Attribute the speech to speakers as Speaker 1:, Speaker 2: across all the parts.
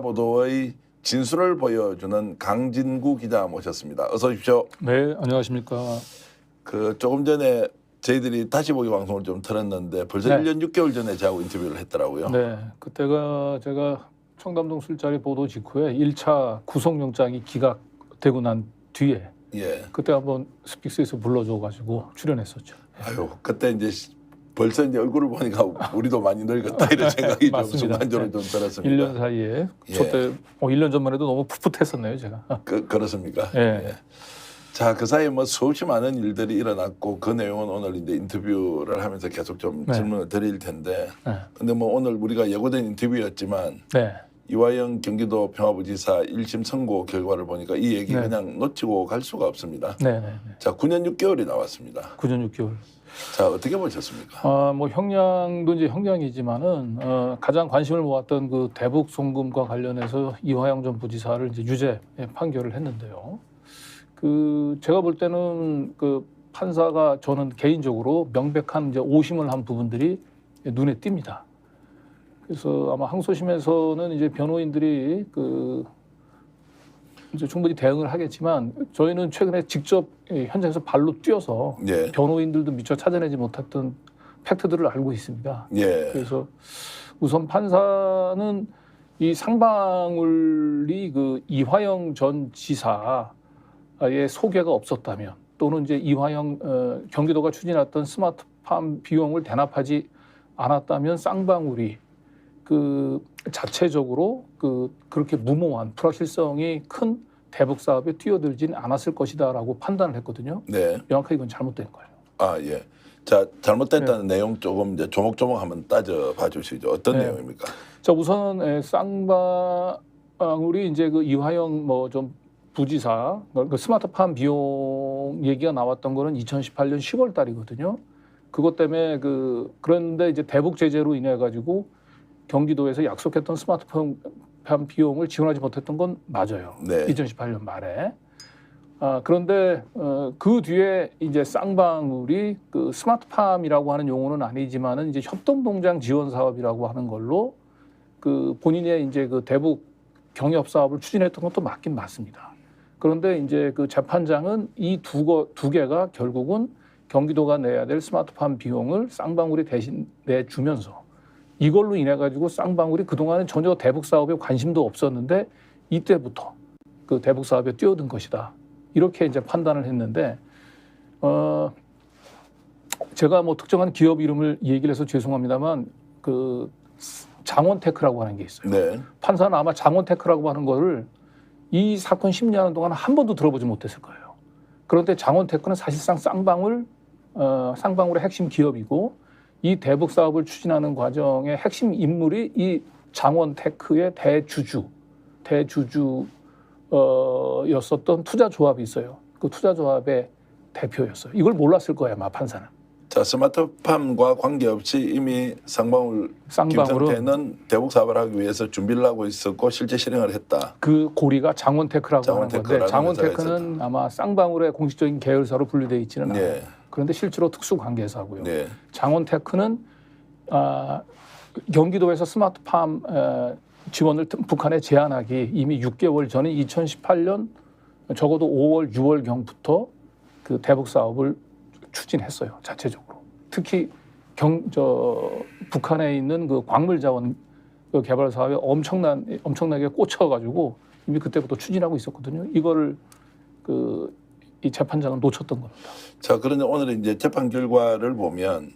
Speaker 1: 보도의 진술을 보여주는 강진구 기자 모셨습니다. 어서 오십시오.
Speaker 2: 네, 안녕하십니까.
Speaker 1: 조금 전에 저희들이 다시 보기 방송을 좀 틀었는데 벌써
Speaker 2: 네.
Speaker 1: 1년 6개월 전에 저하고 인터뷰를 했더라고요.
Speaker 2: 네, 그때가 제가 청담동 술자리 보도 직후에 1차 구속영장이 기각되고 난 뒤에
Speaker 1: 예.
Speaker 2: 그때 한번 스픽스에서 불러줘가지고 출연했었죠.
Speaker 1: 아유, 그때 이제 벌써 이제 얼굴을 보니까 우리도 많이 늙었다 이런 생각이 좀
Speaker 2: 맞습니다.
Speaker 1: 순간적으로 좀 들었습니다.
Speaker 2: 1년 사이에
Speaker 1: 예.
Speaker 2: 저때 1년 전만 해도 너무 풋풋했었네요, 제가.
Speaker 1: 그렇습니까?
Speaker 2: 예.
Speaker 1: 자, 그 사이에 뭐 수없이 많은 일들이 일어났고 그 내용은 오늘 이제 인터뷰를 하면서 계속 좀
Speaker 2: 네.
Speaker 1: 질문을 드릴 텐데,
Speaker 2: 네.
Speaker 1: 근데 뭐 오늘 우리가 예고된 인터뷰였지만
Speaker 2: 네.
Speaker 1: 이화영 경기도 평화부지사 1심 선고 결과를 보니까 이 얘기
Speaker 2: 네.
Speaker 1: 그냥 놓치고 갈 수가 없습니다.
Speaker 2: 네, 네, 네.
Speaker 1: 자, 9년 6개월이 나왔습니다.
Speaker 2: 9년 6개월.
Speaker 1: 자, 어떻게 보셨습니까?
Speaker 2: 뭐 형량도 이제 형량이지만은 가장 관심을 모았던 그 대북 송금과 관련해서 이화영 전 부지사를 이제 유죄 판결을 했는데요. 제가 볼 때는 그 판사가 저는 개인적으로 명백한 이제 오심을 한 부분들이 눈에 띕니다. 그래서 아마 항소심에서는 이제 변호인들이 이제 충분히 대응을 하겠지만 저희는 최근에 직접 현장에서 발로 뛰어서
Speaker 1: 예.
Speaker 2: 변호인들도 미처 찾아내지 못했던 팩트들을 알고 있습니다.
Speaker 1: 예.
Speaker 2: 그래서 우선 판사는 이 상방울이 그 이화영 전 지사의 소개가 없었다면 또는 이제 이화영 경기도가 추진했던 스마트팜 비용을 대납하지 않았다면 쌍방울이 자체적으로 그렇게 무모한 불확실성이 큰 대북 사업에 뛰어들지는 않았을 것이다라고 판단을 했거든요.
Speaker 1: 네.
Speaker 2: 명확하게 이건 잘못된 거예요.
Speaker 1: 아, 예. 자, 잘못됐다는 내용 조금 이제 조목조목 한번 따져봐 주시죠. 어떤
Speaker 2: 네.
Speaker 1: 내용입니까?
Speaker 2: 자, 우선 쌍방울이 이제 그 이화영 좀 부지사 그 스마트팜 비용 얘기가 나왔던 거는 2018년 10월 달이거든요. 그것 때문에 그런데 이제 대북 제재로 인해 가지고 경기도에서 약속했던 스마트팜 비용을 지원하지 못했던 건 맞아요.
Speaker 1: 네.
Speaker 2: 2018년 말에. 그런데 그 뒤에 이제 쌍방울이 그 스마트팜이라고 하는 용어는 아니지만은 이제 협동동장 지원 사업이라고 하는 걸로 본인의 이제 대북 경협 사업을 추진했던 것도 맞긴 맞습니다. 그런데 이제 재판장은 이 두 개가 결국은 경기도가 내야 될 스마트팜 비용을 쌍방울이 대신 내주면서 이걸로 인해 가지고 쌍방울이 그동안은 전혀 대북 사업에 관심도 없었는데 이때부터 그 대북 사업에 뛰어든 것이다. 이렇게 이제 판단을 했는데 제가 특정한 기업 이름을 얘기를 해서 죄송합니다만 장원테크라고 하는 게 있어요.
Speaker 1: 네.
Speaker 2: 판사는 아마 장원테크라고 하는 거를 이 사건 심리하는 동안 한 번도 들어보지 못했을 거예요. 그런데 장원테크는 사실상 쌍방울의 핵심 기업이고 이 대북 사업을 추진하는 과정의 핵심 인물이 이 장원테크의 대주주였었던 투자조합이 있어요. 그 투자조합의 대표였어요. 이걸 몰랐을 거예요, 아마 판사는.
Speaker 1: 자, 스마트팜과 관계없이 이미 쌍방울은 대북 사업을 하기 위해서 준비를 하고 있었고 실제 실행을 했다.
Speaker 2: 그 고리가 장원테크라고 하는 건데 장원테크는 아마 쌍방울의 공식적인 계열사로 분류되어 있지는 않아요.
Speaker 1: 네.
Speaker 2: 그런데 실제로 특수관계사고요.
Speaker 1: 네.
Speaker 2: 장원테크는 경기도에서 스마트팜 지원을 북한에 제안하기 이미 6개월 전인 2018년 적어도 5월, 6월경부터 그 대북 사업을 추진했어요. 자체적으로. 특히 북한에 있는 그 광물 자원 개발 사업에 엄청나게 꽂혀가지고 이미 그때부터 추진하고 있었거든요. 이거를 이 재판장은 놓쳤던 겁니다.
Speaker 1: 자, 그런데 오늘 이제 재판 결과를 보면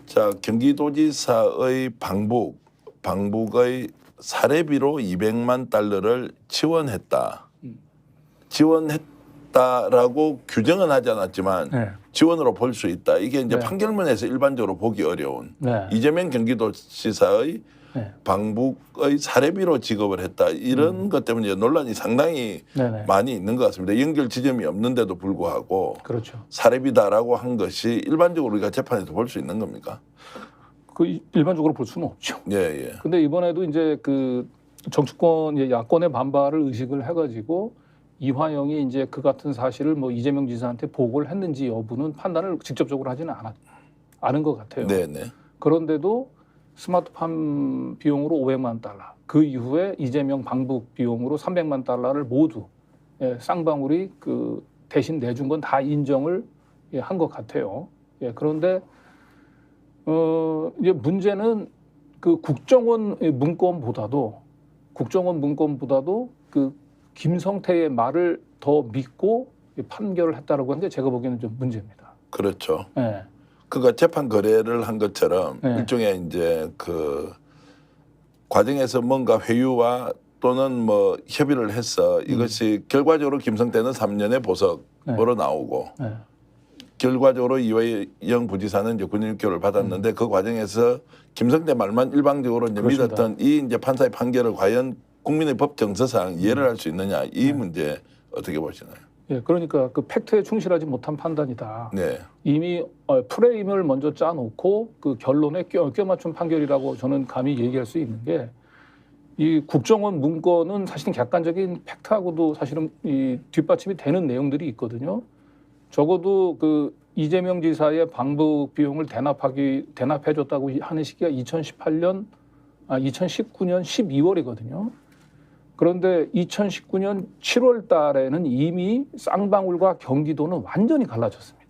Speaker 1: 자, 경기도지사의 방북의 사례비로 200만 달러를 지원했다. 지원했다라고 규정은 하지 않았지만
Speaker 2: 네.
Speaker 1: 지원으로 볼 수 있다. 이게 이제
Speaker 2: 네.
Speaker 1: 판결문에서 일반적으로 보기 어려운
Speaker 2: 네.
Speaker 1: 이재명 경기도지사의
Speaker 2: 네.
Speaker 1: 방북의 사례비로 지급을 했다. 이런 것 때문에 논란이 상당히
Speaker 2: 네네.
Speaker 1: 많이 있는 것 같습니다. 연결 지점이 없는데도 불구하고
Speaker 2: 그렇죠.
Speaker 1: 사례비다라고 한 것이 일반적으로 우리가 재판에서 볼 수 있는 겁니까?
Speaker 2: 일반적으로 볼 수는 없죠.
Speaker 1: 예, 예.
Speaker 2: 근데 이번에도 이제 정치권 야권의 반발을 의식을 해가지고 이화영이 이제 그 같은 사실을 이재명 지사한테 보고를 했는지 여부는 판단을 직접적으로 하지는 않은 것 같아요.
Speaker 1: 네, 네.
Speaker 2: 그런데도 스마트팜 비용으로 500만 달러, 그 이후에 이재명 방북 비용으로 300만 달러를 모두 쌍방울이 그 대신 내준 건 다 인정을 한 것 같아요. 그런데 이제 문제는 그 국정원 문건보다도 그 김성태의 말을 더 믿고 판결을 했다라고 하는데 제가 보기에는 좀 문제입니다.
Speaker 1: 그렇죠.
Speaker 2: 네.
Speaker 1: 그가 재판 거래를 한 것처럼
Speaker 2: 네.
Speaker 1: 일종의 이제 그 과정에서 뭔가 회유와 또는 뭐 협의를 해서 이것이 결과적으로 김성태는 3년의 보석으로 나오고
Speaker 2: 네.
Speaker 1: 결과적으로 이화영 부지사는 이제 군인 6개월을 받았는데 그 과정에서 김성태 말만 일방적으로 이제 믿었던 이 이제 판사의 판결을 과연 국민의 법 정서상 이해를 할 수 있느냐 이 문제 어떻게 보시나요?
Speaker 2: 그러니까 그 팩트에 충실하지 못한 판단이다.
Speaker 1: 네.
Speaker 2: 이미 프레임을 먼저 짜놓고 그 결론에 껴맞춘 판결이라고 저는 감히 얘기할 수 있는 게 이 국정원 문건은 사실은 객관적인 팩트하고도 사실은 이 뒷받침이 되는 내용들이 있거든요. 적어도 그 이재명 지사의 방북 비용을 대납해줬다고 하는 시기가 2019년 12월이거든요. 그런데 2019년 7월 달에는 이미 쌍방울과 경기도는 완전히 갈라졌습니다.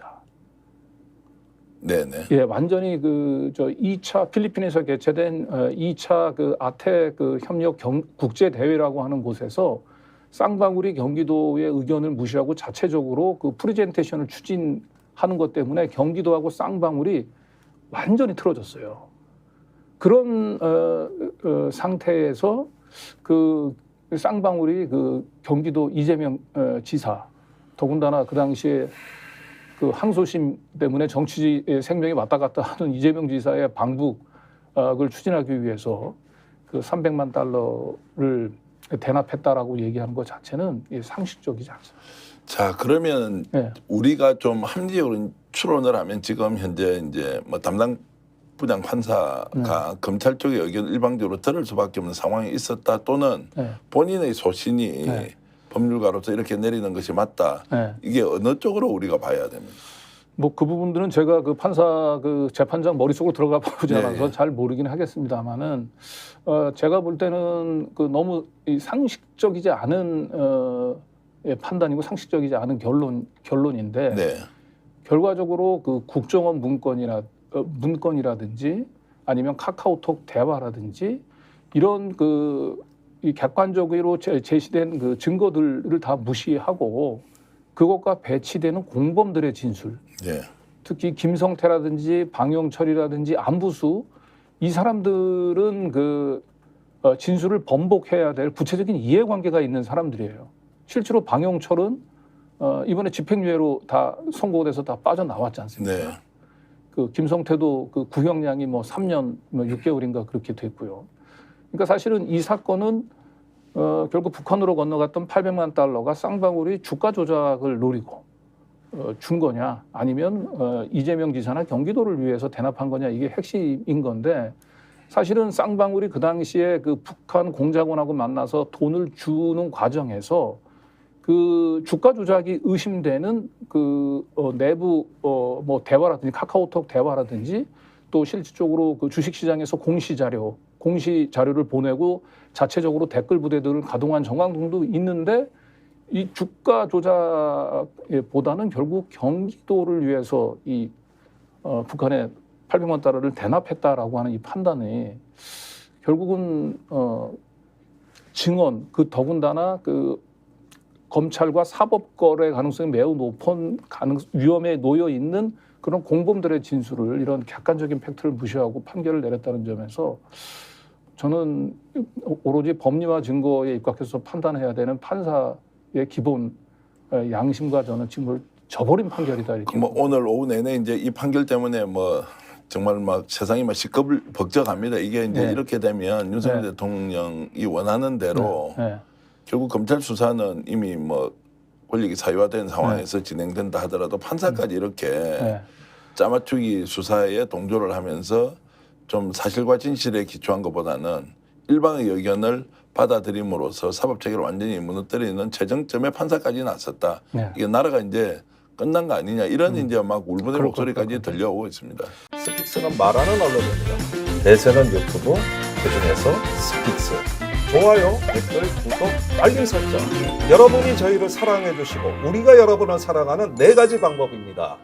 Speaker 1: 네네.
Speaker 2: 완전히 그 저 2차 필리핀에서 개최된 2차 그 아태 그 협력 국제 대회라고 하는 곳에서 쌍방울이 경기도의 의견을 무시하고 자체적으로 그 프레젠테이션을 추진하는 것 때문에 경기도하고 쌍방울이 완전히 틀어졌어요. 그런 상태에서 그 쌍방울이 그 경기도 이재명 지사 더군다나 그 당시에 그 항소심 때문에 정치 생명이 왔다 갔다 하는 이재명 지사의 방북을 추진하기 위해서 그 300만 달러를 대납했다라고 얘기하는 것 자체는 상식적이지 않습니다.
Speaker 1: 자, 그러면 우리가 좀 합리적으로 추론을 하면 지금 현재 이제 뭐 담당 부장 판사가 검찰 쪽의 의견을 일방적으로 들을 수밖에 없는 상황이 있었다 또는 본인의 소신이 법률가로서 이렇게 내리는 것이 맞다. 이게 어느 쪽으로 우리가 봐야 됩니까?
Speaker 2: 뭐 그 부분들은 제가 그 판사 그 재판장 머릿속으로 들어가 보지 않아서 잘 모르긴 하겠습니다만은 제가 볼 때는 그 너무 상식적이지 않은 판단이고 상식적이지 않은 결론인데 결과적으로 그 국정원 문건이라든지 아니면 카카오톡 대화라든지 이런 이 객관적으로 제시된 그 증거들을 다 무시하고 그것과 배치되는 공범들의 진술, 특히 김성태라든지 방영철이라든지 안부수 이 사람들은 그 진술을 번복해야 될 구체적인 이해관계가 있는 사람들이에요. 실제로 방영철은 이번에 집행유예로 다 선고돼서 다 빠져나왔지 않습니까? 그 김성태도 그 구형량이 뭐 3년 6개월인가 그렇게 됐고요. 그러니까 사실은 이 사건은 결국 북한으로 건너갔던 800만 달러가 쌍방울이 주가 조작을 노리고 준 거냐 아니면 이재명 지사나 경기도를 위해서 대납한 거냐 이게 핵심인 건데 사실은 쌍방울이 그 당시에 그 북한 공작원하고 만나서 돈을 주는 과정에서 그 주가 조작이 의심되는 그 내부 뭐 대화라든지 카카오톡 대화라든지 또 실질적으로 그 주식시장에서 공시 자료를 보내고 자체적으로 댓글 부대들을 가동한 정황 등도 있는데 이 주가 조작보다는 결국 경기도를 위해서 이 북한에 800만 달러를 대납했다라고 하는 이 판단이 결국은 증언 그 더군다나 그 검찰과 사법 거래 가능성이 매우 높은 위험에 놓여 있는 그런 공범들의 진술을 이런 객관적인 팩트를 무시하고 판결을 내렸다는 점에서 저는 오로지 법리와 증거에 입각해서 판단해야 되는 판사의 기본 양심과 저는 지금 저버린 판결이다 이렇게.
Speaker 1: 뭐 오늘 오후 내내 이제 이 판결 때문에 뭐 정말 막 세상이 막 시끌벅적합니다. 이게 이제 이렇게 되면 윤석열 대통령이 원하는 대로 결국 검찰 수사는 이미 뭐 권력이 사유화된 상황에서 진행된다 하더라도 판사까지 이렇게 짜맞추기 수사에 동조를 하면서 좀 사실과 진실에 기초한 것보다는 일방의 의견을 받아들임으로써 사법체계를 완전히 무너뜨리는 최정점에 판사까지 나섰다. 이게 나라가 이제 끝난 거 아니냐 이런 이제 막 울분의 목소리까지 들려오고 있습니다. 스픽스는 말하는 언론입니다.
Speaker 3: 대세는 유튜브, 그중에서 스픽스. 좋아요, 댓글, 구독, 알림 설정. 여러분이 저희를 사랑해 주시고 우리가 여러분을 사랑하는 4가지 방법입니다.